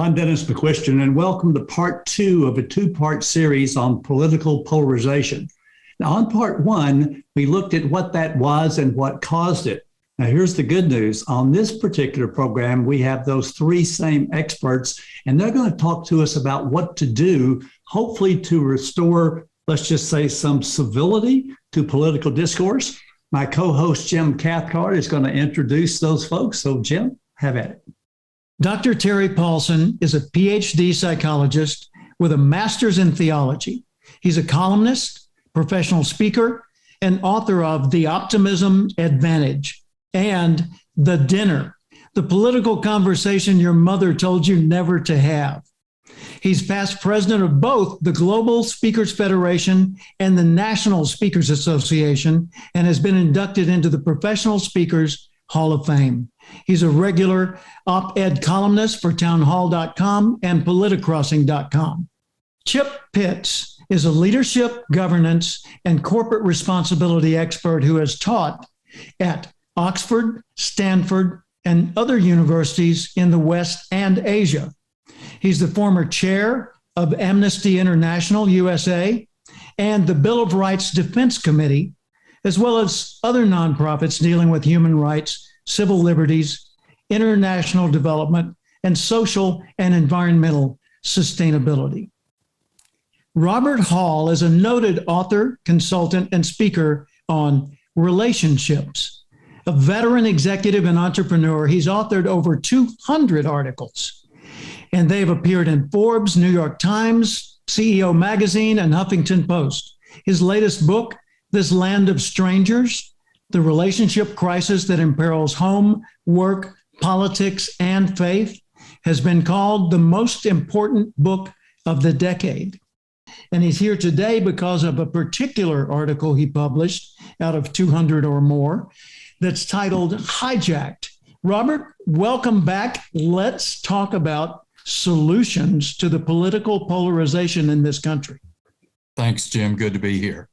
I'm Dennis McCuistion, and welcome to part two of a two-part series on political polarization. Now, on part one, we looked at what that was and what caused it. Now, here's the good news. On this particular program, we have those three same experts, and they're going to talk to us about what to do, hopefully to restore, let's just say, some civility to political discourse. My co-host, Jim Cathcart, is going to introduce those folks. So, Jim, have at it. Dr. Terry Paulson is a PhD psychologist with a master's in theology. He's a columnist, professional speaker, and author of The Optimism Advantage and The Dinner, the political conversation your mother told you never to have. He's past president of both the Global Speakers Federation and the National Speakers Association, and has been inducted into the Professional Speakers Hall of Fame. He's a regular op-ed columnist for townhall.com and politicrossing.com. Chip Pitts is a leadership, governance, and corporate responsibility expert who has taught at Oxford, Stanford, and other universities in the West and Asia. He's the former chair of Amnesty International, U.S.A., and the Bill of Rights Defense Committee, as well as other nonprofits dealing with human rights, civil liberties, international development, and social and environmental sustainability. Robert Hall is a noted author, consultant, and speaker on relationships. A veteran executive and entrepreneur, he's authored over 200 articles, and they've appeared in Forbes, New York Times, CEO Magazine, and Huffington Post. His latest book, This Land of Strangers, the relationship crisis that imperils home, work, politics, and faith, has been called the most important book of the decade. And he's here today because of a particular article he published out of 200 or more that's titled Hijacked. Robert, welcome back. Let's talk about solutions to the political polarization in this country. Thanks, Jim. Good to be here.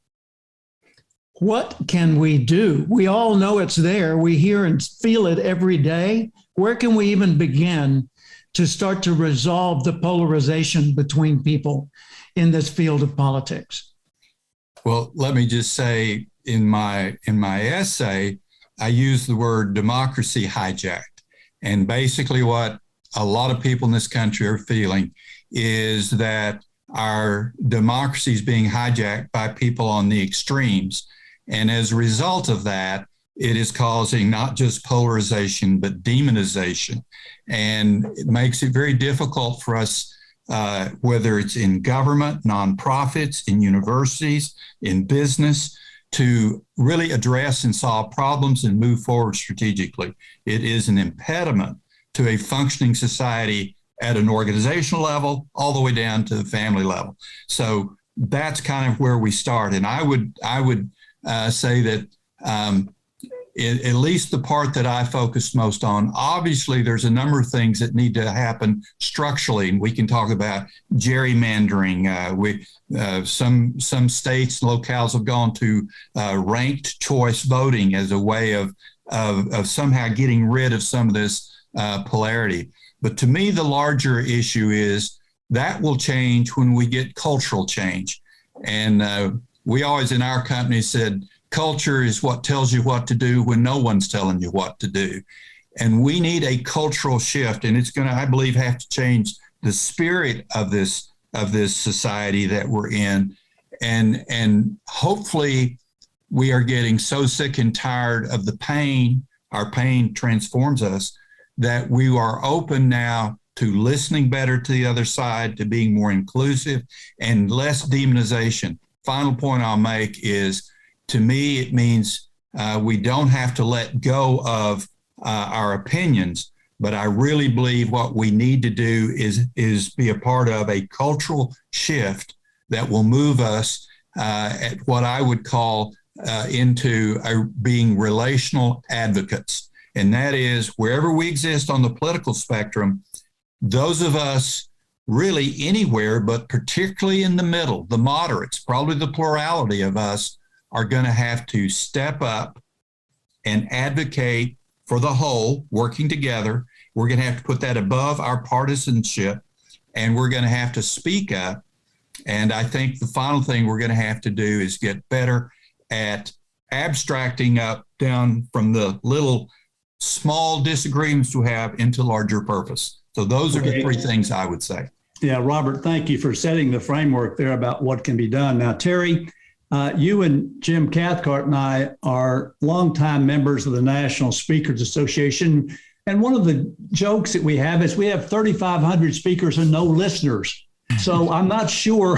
What can we do? We all know it's there. We hear and feel it every day. Where can we even begin to start to resolve the polarization between people in this field of politics? Well, let me just say in my essay, I use the word democracy hijacked. And basically what a lot of people in this country are feeling is that our democracy is being hijacked by people on the extremes. And as a result of that, it is causing not just polarization, but demonization. And it makes it very difficult for us, whether it's in government, nonprofits, in universities, in business, to really address and solve problems and move forward strategically. It is an impediment to a functioning society at an organizational level, all the way down to the family level. So that's kind of where we start. And I would say that at least the part that I focused most on, obviously there's a number of things that need to happen structurally, and we can talk about gerrymandering. Some states, locales have gone to ranked choice voting as a way of somehow getting rid of some of this polarity. But to me, the larger issue is that will change when we get cultural change. And we always in our company said, culture is what tells you what to do when no one's telling you what to do. And we need a cultural shift, and it's going to, I believe, have to change the spirit of this society that we're in. And hopefully we are getting so sick and tired of the pain, our pain transforms us, that we are open now to listening better to the other side, to being more inclusive and less demonization. Final point I'll make is, to me, it means we don't have to let go of our opinions, but I really believe what we need to do is be a part of a cultural shift that will move us at what I would call into being relational advocates. And that is, wherever we exist on the political spectrum, those of us really anywhere, but particularly in the middle, the moderates, probably the plurality of us, are going to have to step up and advocate for the whole, working together. We're going to have to put that above our partisanship, and we're going to have to speak up. And I think the final thing we're going to have to do is get better at abstracting up down from the little small disagreements we have into larger purpose. So those are the three things I would say. Yeah, Robert, thank you for setting the framework there about what can be done. Now, Terry, you and Jim Cathcart and I are longtime members of the National Speakers Association. And one of the jokes that we have is we have 3,500 speakers and no listeners. So I'm not sure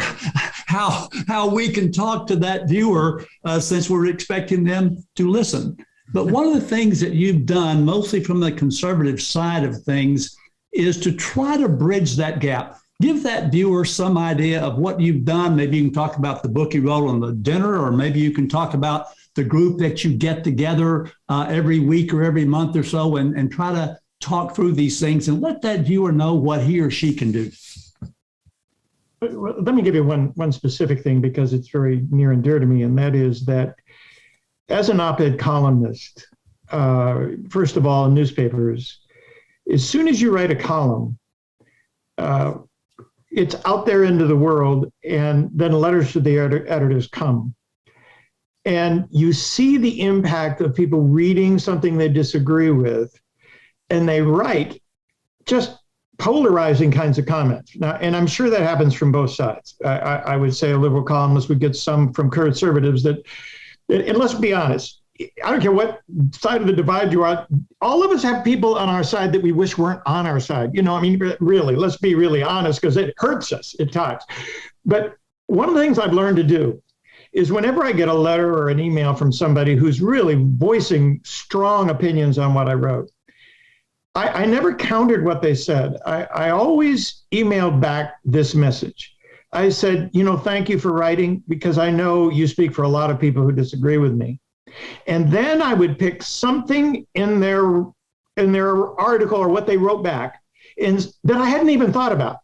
how we can talk to that viewer since we're expecting them to listen. But one of the things that you've done, mostly from the conservative side of things, is to try to bridge that gap. Give that viewer some idea of what you've done. Maybe you can talk about the book you wrote on the dinner, or maybe you can talk about the group that you get together every week or every month or so and try to talk through these things and let that viewer know what he or she can do. Let me give you one specific thing because it's very near and dear to me, and that is that as an op-ed columnist, first of all, in newspapers, as soon as you write a column, it's out there into the world, and then letters to the editors come. And you see the impact of people reading something they disagree with, and they write just polarizing kinds of comments. Now, and I'm sure that happens from both sides. I would say a liberal columnist would get some from conservatives and let's be honest, I don't care what side of the divide you're on, all of us have people on our side that we wish weren't on our side. You know, I mean, really, let's be really honest, because it hurts us at times. But one of the things I've learned to do is whenever I get a letter or an email from somebody who's really voicing strong opinions on what I wrote, I never countered what they said. I always emailed back this message. I said, you know, thank you for writing, because I know you speak for a lot of people who disagree with me. And then I would pick something in their article or what they wrote back that I hadn't even thought about.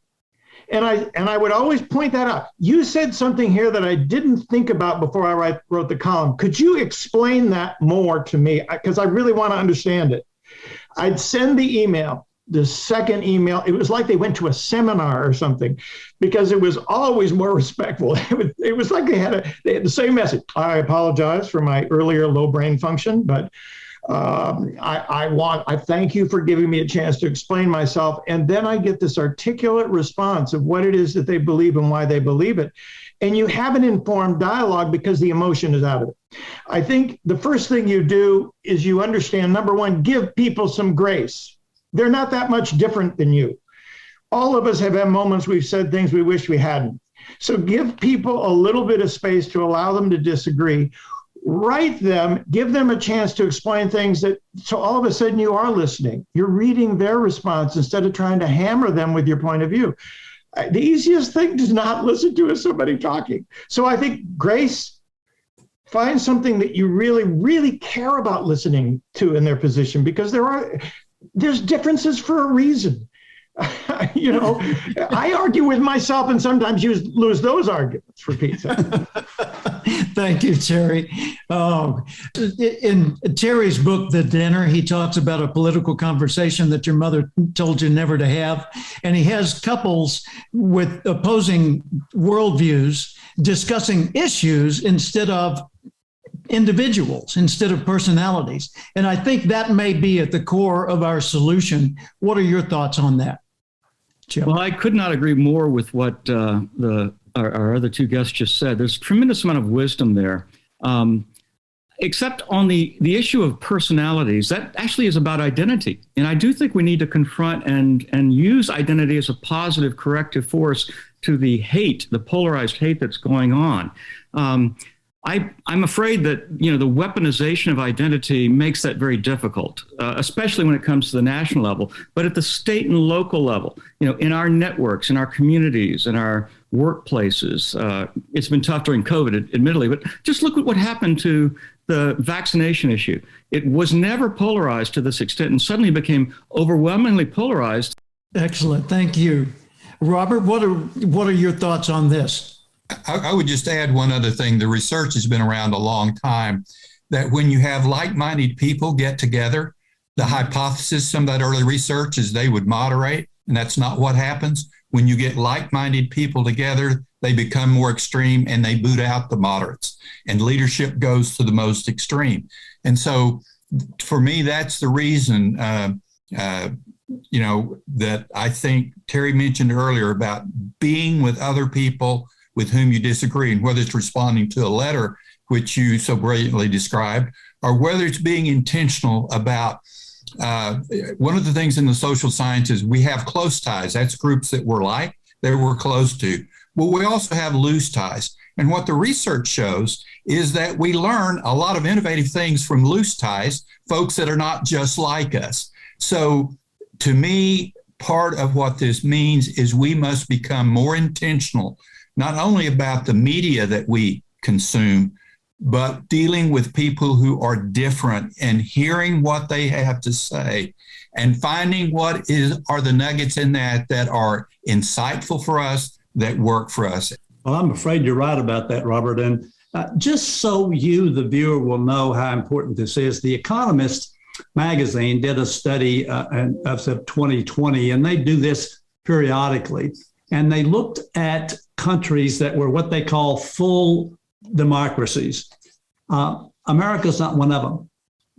And I would always point that out. You said something here that I didn't think about before I wrote the column. Could you explain that more to me? Because I really want to understand it. I'd send the email. The second email, it was like they went to a seminar or something, because it was always more respectful. It was like they had the same message. I apologize for my earlier low brain function, but I thank you for giving me a chance to explain myself. And then I get this articulate response of what it is that they believe and why they believe it. And you have an informed dialogue because the emotion is out of it. I think the first thing you do is you understand, number one, give people some grace. They're not that much different than you. All of us have had moments we've said things we wish we hadn't. So give people a little bit of space to allow them to disagree. Write them, give them a chance to explain things so all of a sudden you are listening. You're reading their response instead of trying to hammer them with your point of view. The easiest thing to not listen to is somebody talking. So I think grace, find something that you really, really care about listening to in their position, because there's differences for a reason. You know, I argue with myself and sometimes you lose those arguments, for Pete's sake. Thank you, Terry. In Terry's book, The Dinner, he talks about a political conversation that your mother told you never to have. And he has couples with opposing worldviews discussing issues instead of individuals, instead of personalities. And I think that may be at the core of our solution. What are your thoughts on that, Jim? Well, I could not agree more with what our other two guests just said. There's a tremendous amount of wisdom there. Except on the issue of personalities, that actually is about identity. And I do think we need to confront and use identity as a positive corrective force to the hate, the polarized hate that's going on. I'm afraid that, you know, the weaponization of identity makes that very difficult, especially when it comes to the national level. But at the state and local level, you know, in our networks, in our communities, in our workplaces, it's been tough during COVID, admittedly, but just look at what happened to the vaccination issue. It was never polarized to this extent and suddenly became overwhelmingly polarized. Excellent. Thank you. Robert, what are your thoughts on this? I would just add one other thing. The research has been around a long time that when you have like-minded people get together, The hypothesis, some of that early research, is they would moderate, and that's not what happens. When you get like-minded people together, they become more extreme and they boot out the moderates, and leadership goes to the most extreme. And so for me, that's the reason, that I think Terry mentioned earlier about being with other people with whom you disagree, and whether it's responding to a letter, which you so brilliantly described, or whether it's being intentional about one of the things in the social sciences, we have close ties. That's groups that we're close to. Well, we also have loose ties. And what the research shows is that we learn a lot of innovative things from loose ties, folks that are not just like us. So to me, part of what this means is we must become more intentional, not only about the media that we consume, but dealing with people who are different and hearing what they have to say and finding what are the nuggets in that are insightful for us, that work for us. Well, I'm afraid you're right about that, Robert. And just so you, the viewer, will know how important this is, The Economist magazine did a study of 2020, and they do this periodically. And they looked at countries that were what they call full democracies. America's not one of them.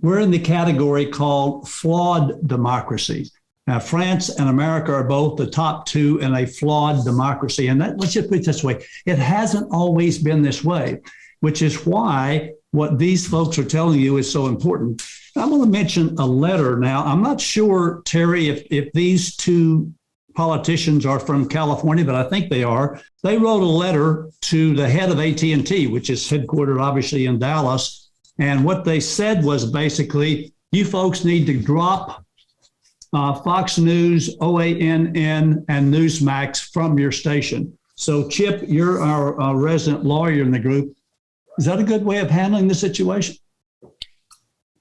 We're in the category called flawed democracies. Now, France and America are both the top two in a flawed democracy. And let's just put it this way. It hasn't always been this way, which is why what these folks are telling you is so important. I'm going to mention a letter now. I'm not sure, Terry, if these two politicians are from California, but I think they are. They wrote a letter to the head of AT&T, which is headquartered obviously in Dallas. And what they said was basically, you folks need to drop Fox News, OANN, and Newsmax from your station. So, Chip, you're our resident lawyer in the group. Is that a good way of handling the situation?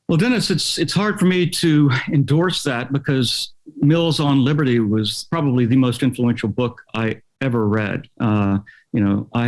Well, Dennis, it's hard for me to endorse that, because Mills on Liberty was probably the most influential book I ever read. I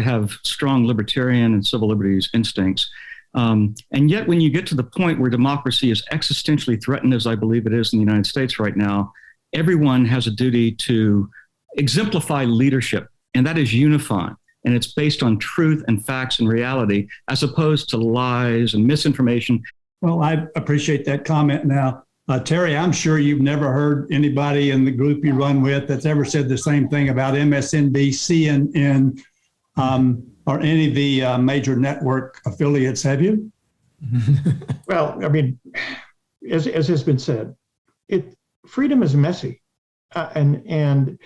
have strong libertarian and civil liberties instincts. And yet when you get to the point where democracy is existentially threatened, as I believe it is in the United States right now, everyone has a duty to exemplify leadership, and that is unifying. And it's based on truth and facts and reality, as opposed to lies and misinformation. Well, I appreciate that comment. Now, Terry, I'm sure you've never heard anybody in the group you run with that's ever said the same thing about MSNBC and or any of the major network affiliates, have you? Well, I mean, as has been said, freedom is messy, and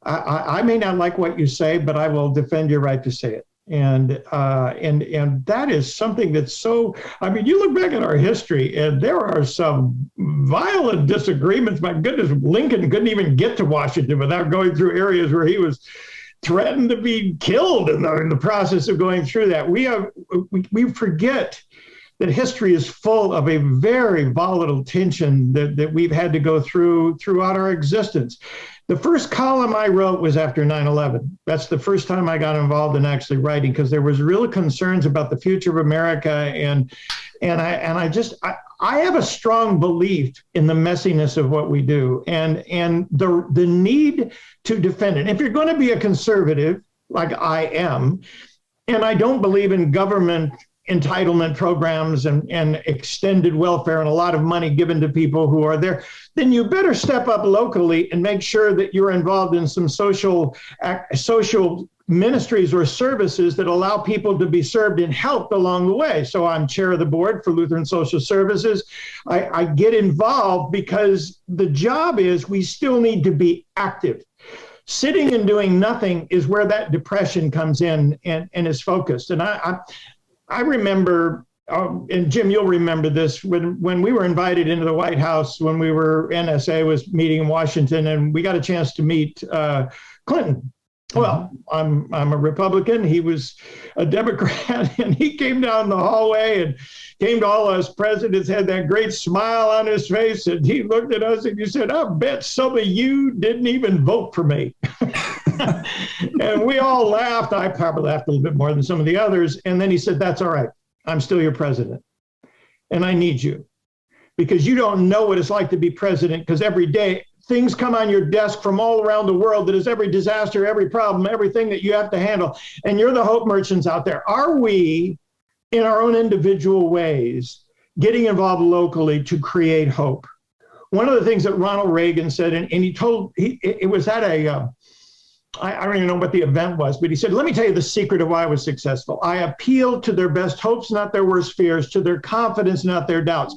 I may not like what you say, but I will defend your right to say it. And that is something that's so, I mean, you look back at our history and there are some violent disagreements. My goodness, Lincoln couldn't even get to Washington without going through areas where he was threatened to be killed in the process of going through that. We forget that history is full of a very volatile tension that we've had to go through throughout our existence. The first column I wrote was after 9/11. That's the first time I got involved in actually writing, because there was real concerns about the future of America, and I have a strong belief in the messiness of what we do, and the need to defend it. If you're going to be a conservative, like I am, and I don't believe in government entitlement programs and extended welfare and a lot of money given to people who are there, then you better step up locally and make sure that you're involved in some social ministries or services that allow people to be served and helped along the way. So I'm chair of the board for Lutheran Social Services. I get involved because the job is we still need to be active. Sitting and doing nothing is where that depression comes in and is focused. And I remember, and Jim, you'll remember this, when we were invited into the White House, when NSA was meeting in Washington, and we got a chance to meet Clinton. Well, I'm a Republican. He was a Democrat, and he came down the hallway and came to all us presidents, had that great smile on his face, and he looked at us and he said, "I bet some of you didn't even vote for me." And we all laughed. I probably laughed a little bit more than some of the others. And then he said, "That's all right. I'm still your president, and I need you." because you don't know what it's like to be president, because every day things come on your desk from all around the world. That is every disaster, every problem, everything that you have to handle. And you're the hope merchants out there. Are we, in our own individual ways, getting involved locally to create hope? One of the things that Ronald Reagan said, and it was at I don't even know what the event was, but he said, let me tell you the secret of why I was successful. I appealed to their best hopes, not their worst fears, to their confidence, not their doubts.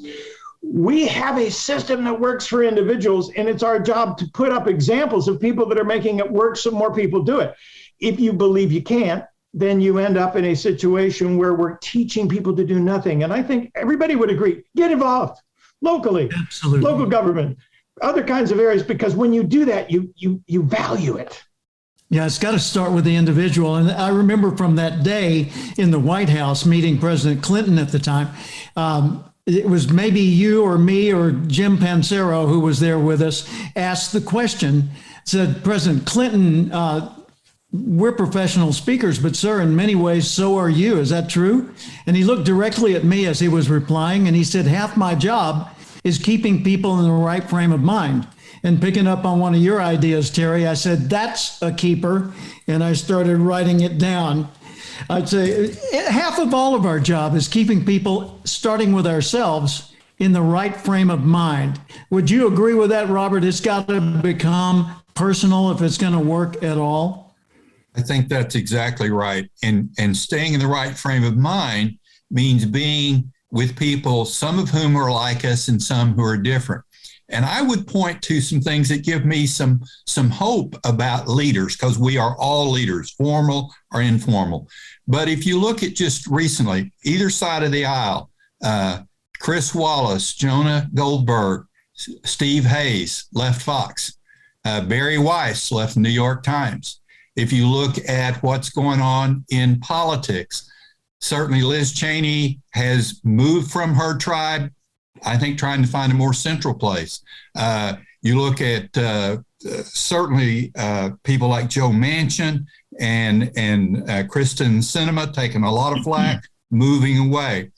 We have a system that works for individuals, and it's our job to put up examples of people that are making it work so more people do it. If you believe you can't, then you end up in a situation where we're teaching people to do nothing. And I think everybody would agree, get involved locally, Absolutely. Local government, other kinds of areas, because when you do that, you value it. Yeah, it's got to start with the individual. And I remember from that day in the White House meeting President Clinton at the time, it was maybe you or me or Jim Pancero, who was there with us, asked the question, said, President Clinton, we're professional speakers, but sir, in many ways, so are you. Is that true? And he looked directly at me as he was replying, and he said, half my job is keeping people in the right frame of mind. And picking up on one of your ideas, Terry, I said, that's a keeper. And I started writing it down. I'd say half of all of our job is keeping people, starting with ourselves, in the right frame of mind. Would you agree with that, Robert? It's got to become personal if it's going to work at all. I think that's exactly right. And staying in the right frame of mind means being with people, some of whom are like us and some who are different. And I would point to some things that give me some hope about leaders, because we are all leaders, formal or informal. But if you look at just recently, either side of the aisle, Chris Wallace, Jonah Goldberg, Steve Hayes left Fox, Barry Weiss left the New York Times. If you look at what's going on in politics, certainly Liz Cheney has moved from her tribe, I think, trying to find a more central place. You look at certainly people like Joe Manchin and Kristen Sinema taking a lot of flack, moving away.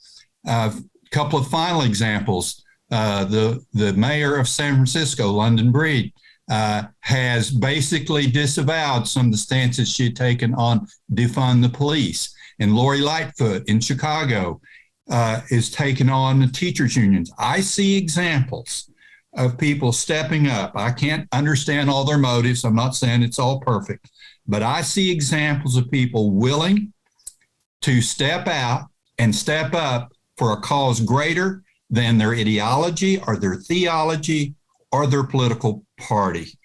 A couple of final examples. The mayor of San Francisco, London Breed, has basically disavowed some of the stances she had taken on defund the police. And Lori Lightfoot in Chicago is taking on the teachers' unions. I see examples of people stepping up. I can't understand all their motives. I'm not saying it's all perfect, but I see examples of people willing to step out and step up for a cause greater than their ideology or their theology or their political party.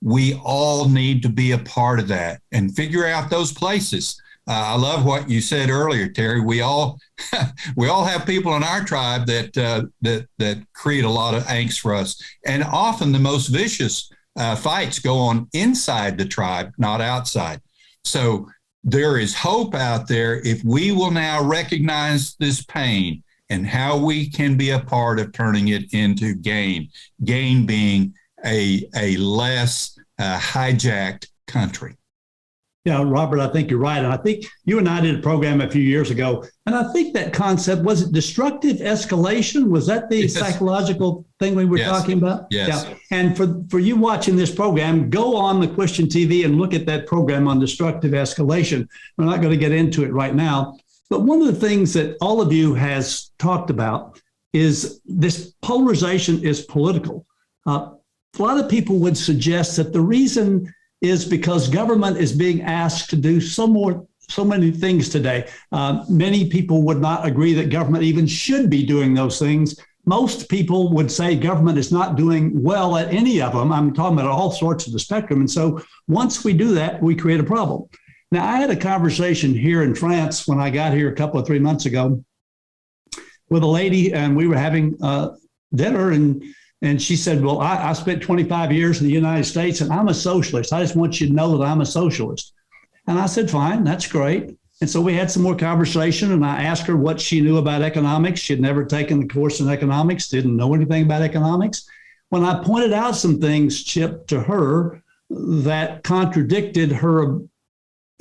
We all need to be a part of that and figure out those places. I love what you said earlier, Terry. We all have people in our tribe that create a lot of angst for us, and often the most vicious fights go on inside the tribe, not outside. So there is hope out there if we will now recognize this pain and how we can be a part of turning it into gain. Gain being a less hijacked country. Yeah, Robert, I think you're right. And I think you and I did a program a few years ago. And I think that concept, was it destructive escalation? Was that the psychological thing we were talking about? Yes. Yeah. And for you watching this program, go on McCuistion TV and look at that program on destructive escalation. We're not going to get into it right now. But one of the things that all of you has talked about is this polarization is political. A lot of people would suggest that the reason is because government is being asked to do so many things today. Many people would not agree that government even should be doing those things. Most people would say government is not doing well at any of them. I'm talking about all sorts of the spectrum. And so once we do that, we create a problem. Now, I had a conversation here in France when I got here a 3 months ago with a lady, and we were having dinner, and she said, well, I spent 25 years in the United States, and I'm a socialist. I just want you to know that I'm a socialist. And I said, fine, that's great. And so we had some more conversation, and I asked her what she knew about economics. She had never taken the course in economics, didn't know anything about economics. When I pointed out some things, Chip, to her that contradicted her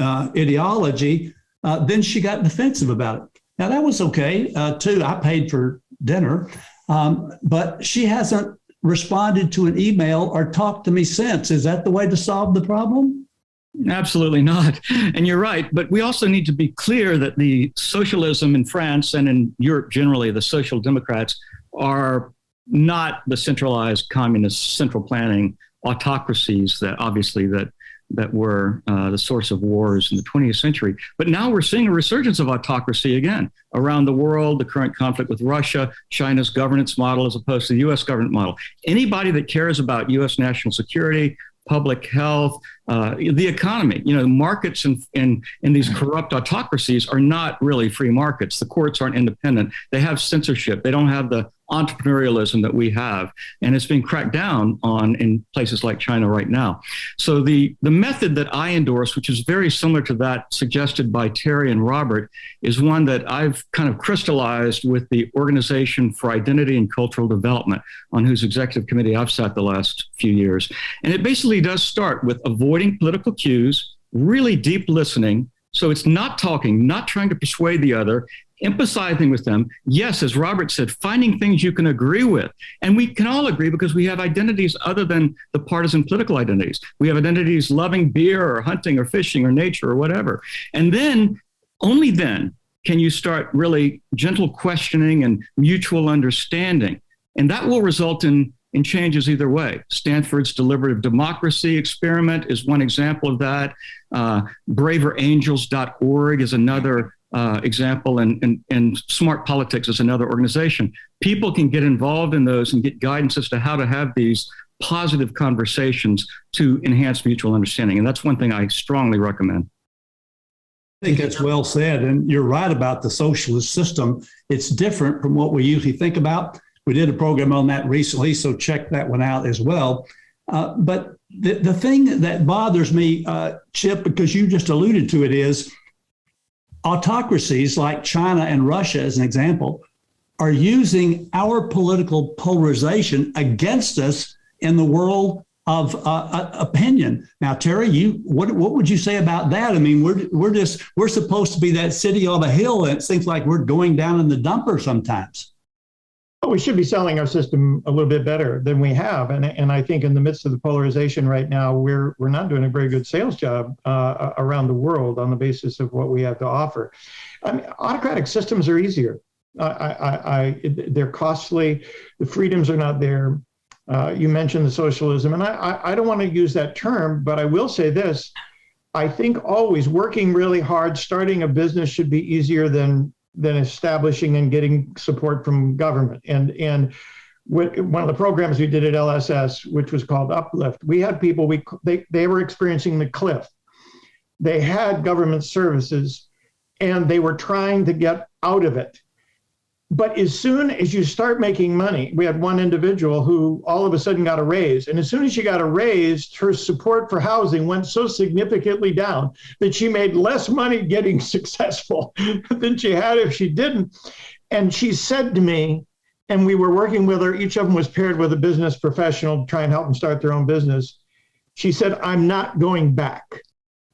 ideology, then she got defensive about it. Now, that was okay, too. I paid for dinner. but she hasn't responded to an email or talked to me since. Is that the way to solve the problem? Absolutely not. And you're right. But we also need to be clear that the socialism in France and in Europe generally, the social democrats, are not the centralized communist central planning autocracies that obviously that were the source of wars in the 20th century. But now we're seeing a resurgence of autocracy again around the world, the current conflict with Russia, China's governance model as opposed to the U.S. government model. Anybody that cares about U.S. national security, public health, the economy, markets in these corrupt autocracies are not really free markets. The courts aren't independent. They have censorship. They don't have the entrepreneurialism that we have. And it's being cracked down on in places like China right now. So the method that I endorse, which is very similar to that suggested by Terry and Robert, is one that I've kind of crystallized with the Organization for Identity and Cultural Development, on whose executive committee I've sat the last few years. And it basically does start with avoiding political cues, really deep listening. So it's not talking, not trying to persuade the other, empathizing with them. Yes, as Robert said, finding things you can agree with. And we can all agree because we have identities other than the partisan political identities. We have identities loving beer or hunting or fishing or nature or whatever. And then, only then, can you start really gentle questioning and mutual understanding. And that will result in changes either way. Stanford's deliberative democracy experiment is one example of that. Braverangels.org is another example, and Smart Politics is another organization. People can get involved in those and get guidance as to how to have these positive conversations to enhance mutual understanding. And that's one thing I strongly recommend. I think that's well said. And you're right about the socialist system. It's different from what we usually think about. We did a program on that recently, so check that one out as well. But the thing that bothers me, Chip, because you just alluded to it, is autocracies like China and Russia, as an example, are using our political polarization against us in the world of opinion. Now, Terry, what would you say about that? I mean, we're supposed to be that city on a hill, and it seems like we're going down in the dumper sometimes. Well, we should be selling our system a little bit better than we have, and I think in the midst of the polarization right now, we're not doing a very good sales job around the world on the basis of what we have to offer. I mean, autocratic systems are easier. They're costly. The freedoms are not there. You mentioned the socialism, and I don't want to use that term, but I will say this. I think always working really hard, starting a business should be easier than establishing and getting support from government. And one of the programs we did at LSS, which was called Uplift, we had people, they were experiencing the cliff. They had government services and they were trying to get out of it. But as soon as you start making money, we had one individual who all of a sudden got a raise. And as soon as she got a raise, her support for housing went so significantly down that she made less money getting successful than she had if she didn't. And she said to me, and we were working with her, each of them was paired with a business professional to try and help them start their own business. She said, I'm not going back.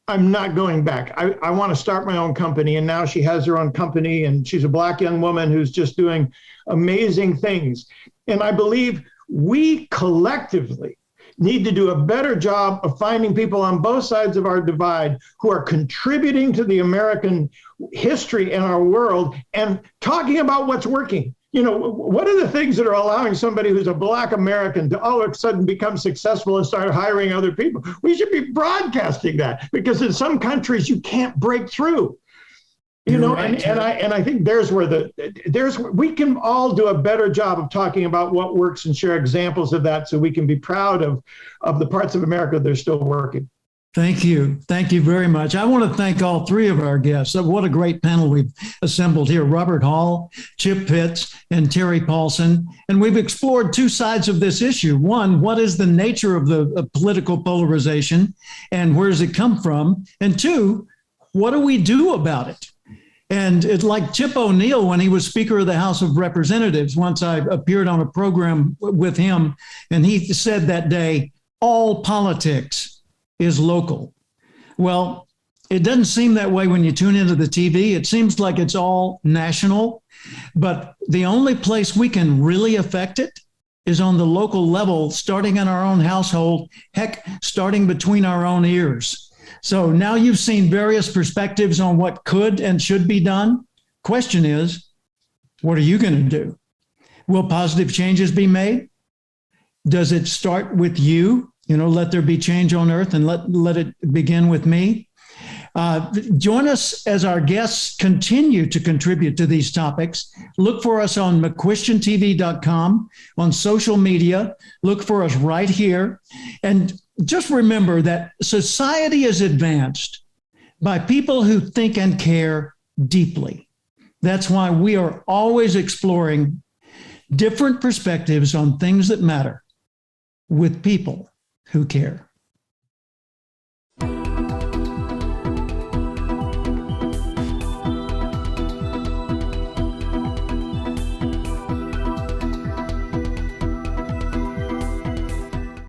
I'm not going back. I want to start my own company. And now she has her own company, and she's a Black young woman who's just doing amazing things. And I believe we collectively need to do a better job of finding people on both sides of our divide who are contributing to the American history and our world and talking about what's working. You know, what are the things that are allowing somebody who's a Black American to all of a sudden become successful and start hiring other people? We should be broadcasting that, because in some countries you can't break through. You know, right. and I think there's where we can all do a better job of talking about what works and share examples of that, so we can be proud of the parts of America that are still working. Thank you. Thank you very much. I want to thank all three of our guests. What a great panel we've assembled here. Robert Hall, Chip Pitts, and Terry Paulson. And we've explored two sides of this issue. One, what is the nature of the political polarization and where does it come from? And two, what do we do about it? And it's like Chip O'Neill, when he was Speaker of the House of Representatives, once I appeared on a program with him, and he said that day, all politics is local. Well, It doesn't seem that way when you tune into the TV. It seems like it's all national, but the only place we can really affect it is on the local level, starting in our own household, heck, starting between our own ears. So now you've seen various perspectives on what could and should be done. Question is, what are you going to do? Will positive changes be made? Does it start with you? Let there be change on earth and let it begin with me. Join us as our guests continue to contribute to these topics. Look for us on McCuistionTV.com, on social media. Look for us right here. And just remember that society is advanced by people who think and care deeply. That's why we are always exploring different perspectives on things that matter with people who care.